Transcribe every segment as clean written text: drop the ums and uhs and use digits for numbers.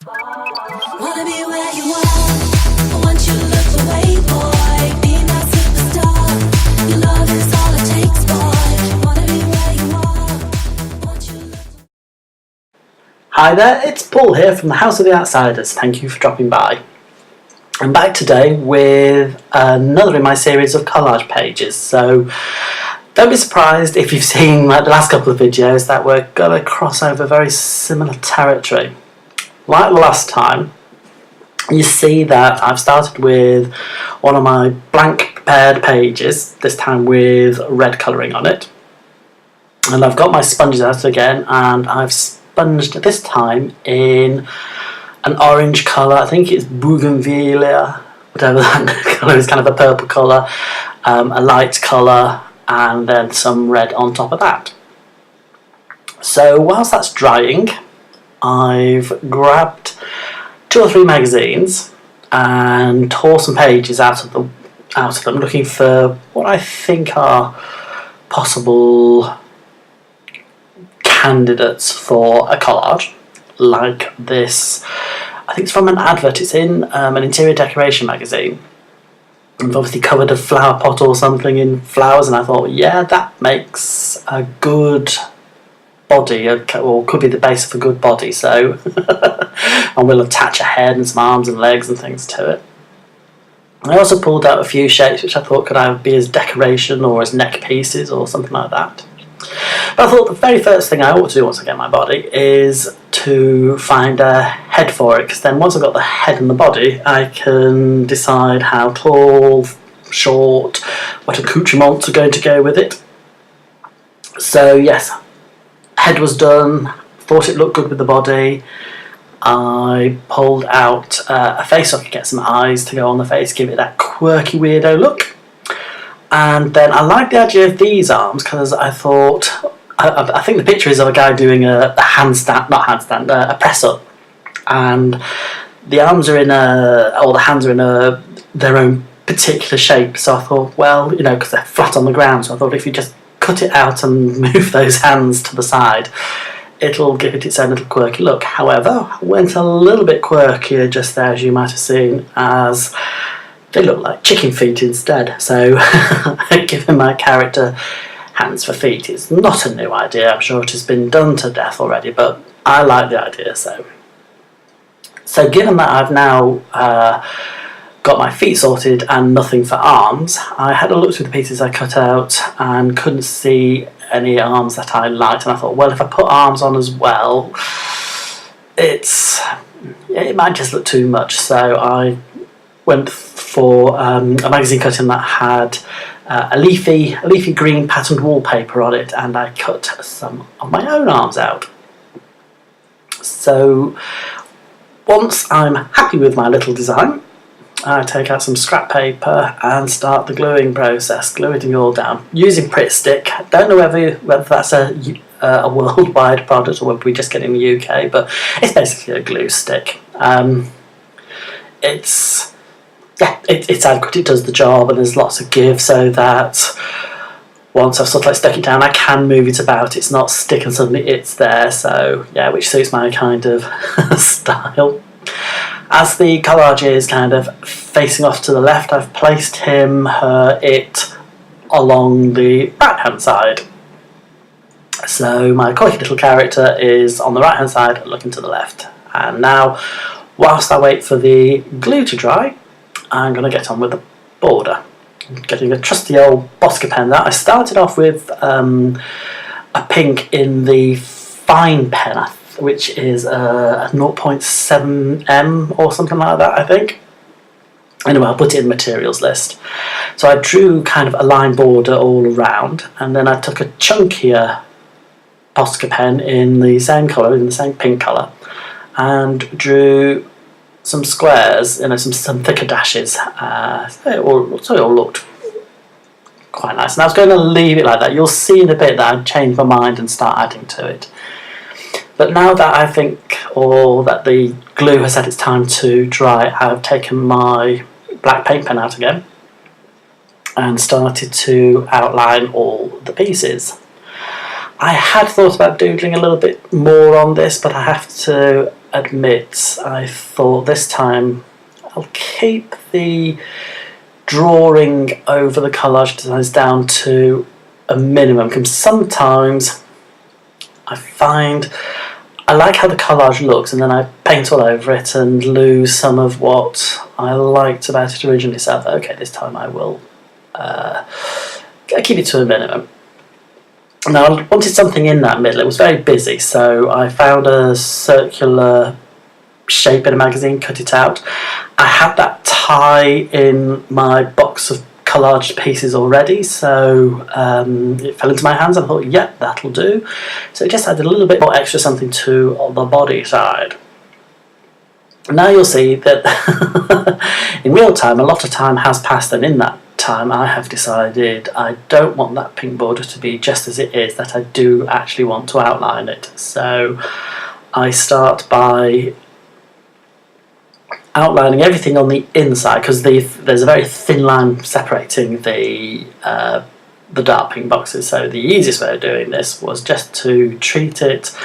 Wanna be where you are, once you look away, boy. Be my superstar, your love is all it takes, boy. Wanna be where you are, once you look. Hi there, it's Paul here from the House of the Outsiders. Thank you for dropping by. I'm back today with another in my series of collage pages, so don't be surprised if you've seen like the last couple of videos that we're going to cross over very similar territory. Like last time, you see that I've started with one of my blank prepared pages, this time with red colouring on it. And I've got my sponges out again, and I've sponged this time in an orange colour. I think it's bougainvillea, whatever that colour is, kind of a purple colour, a light colour, and then some red on top of that. So whilst that's drying, I've grabbed 2 or 3 magazines and tore some pages out of them, looking for what I think are possible candidates for a collage like this. I think it's from an advert. It's in an interior decoration magazine. I've obviously covered a flower pot or something in flowers, and I thought, yeah, that makes a good body, or could be the base of a good body, so and we'll attach a head and some arms and legs and things to it. I also pulled out a few shapes which I thought could either be as decoration or as neck pieces or something like that. But I thought the very first thing I ought to do once I get my body is to find a head for it, because then once I've got the head and the body, I can decide how tall, short, what accoutrements are going to go with it. So yes, head was done, thought it looked good with the body. I pulled out a face so I could get some eyes to go on the face, give it that quirky weirdo look. And then I liked the idea of these arms because I thought, I think the picture is of a guy doing a a press up, and the arms are in or the hands are in their own particular shape. So I thought, well, you know, because they're flat on the ground, so I thought if you just cut it out and move those hands to the side, it'll give it its own little quirky look. However, I went a little bit quirkier just there, as you might have seen, as they look like chicken feet instead. So giving my character hands for feet is not a new idea. I'm sure it has been done to death already, but I like the idea. So given that I've now got my feet sorted and nothing for arms, I had a look through the pieces I cut out and couldn't see any arms that I liked, and I thought, well, if I put arms on as well, it might just look too much. So I went for a magazine cutting that had a leafy green patterned wallpaper on it, and I cut some of my own arms out. So once I'm happy with my little design, I take out some scrap paper and start the gluing process, gluing it all down using Pritt Stick. Don't know whether that's a worldwide product or whether we just get it in the UK, but it's basically a glue stick. It's adequate, it does the job, and there's lots of give so that once I've sort of like stuck it down, I can move it about. It's not stick and suddenly it's there, so yeah, which suits my kind of style. As the collage is kind of facing off to the left, I've placed him, her, it along the right hand side. So my quirky little character is on the right hand side looking to the left. And now, whilst I wait for the glue to dry, I'm going to get on with the border. I'm getting a trusty old Posca pen that I started off with a pink in the fine pen, which is a 0.7M or something like that, I think. Anyway, I'll put it in the materials list. So I drew kind of a line border all around, and then I took a chunkier Posca pen in the same colour, in the same pink colour, and drew some squares, you know, some thicker dashes. So it all looked quite nice. And I was going to leave it like that. You'll see in a bit that I'd change my mind and start adding to it. But now that I think, or that the glue has had its time to dry, I've taken my black paint pen out again and started to outline all the pieces. I had thought about doodling a little bit more on this, but I have to admit I thought this time I'll keep the drawing over the collage designs down to a minimum, because sometimes I find I like how the collage looks and then I paint all over it and lose some of what I liked about it originally. So I thought, okay, this time I will keep it to a minimum. Now I wanted something in that middle. It was very busy, so I found a circular shape in a magazine, cut it out. I had that tie in my box of collage pieces already, so it fell into my hands and I thought, yeah, that'll do. So it just added a little bit more extra something to the body side. Now you'll see that in real time, a lot of time has passed, and in that time I have decided I don't want that pink border to be just as it is, that I do actually want to outline it. So I start by outlining everything on the inside, because there's a very thin line separating the dark pink boxes. So the easiest way of doing this was just to treat it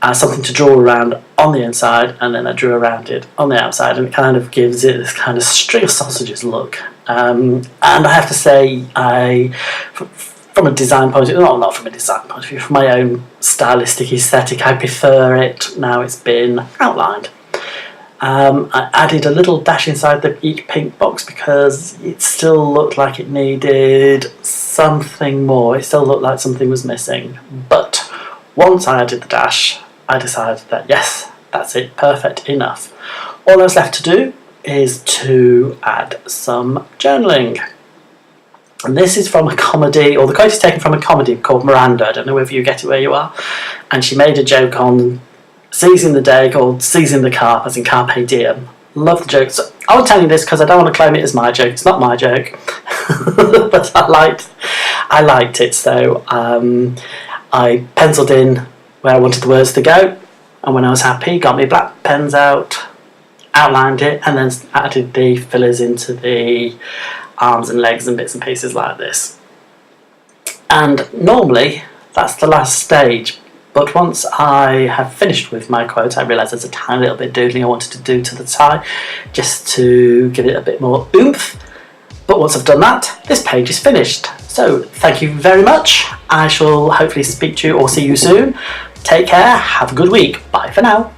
as something to draw around on the inside, and then I drew around it on the outside, and it kind of gives it this kind of string of sausages look. And I have to say, from a design point of view, not from a design point of view, from my own stylistic aesthetic, I prefer it now it's been outlined. I added a little dash inside each pink box because it still looked like it needed something more. It still looked like something was missing. But once I added the dash, I decided that yes, that's it, perfect enough. All that's left to do is to add some journaling. And this is from a comedy, or the quote is taken from a comedy called Miranda. I don't know whether you get it where you are. And she made a joke on seizing the day called Seizing the Carp, as in Carpe Diem. Love the joke. So I will tell you this because I don't want to claim it as my joke. It's not my joke. But I liked it. So I penciled in where I wanted the words to go. And when I was happy, got my black pens out, outlined it, and then added the fillers into the arms and legs and bits and pieces like this. And normally, that's the last stage. But once I have finished with my quote, I realised there's a tiny little bit of doodling I wanted to do to the tie, just to give it a bit more oomph. But once I've done that, this page is finished. So thank you very much. I shall hopefully speak to you or see you soon. Take care, have a good week. Bye for now.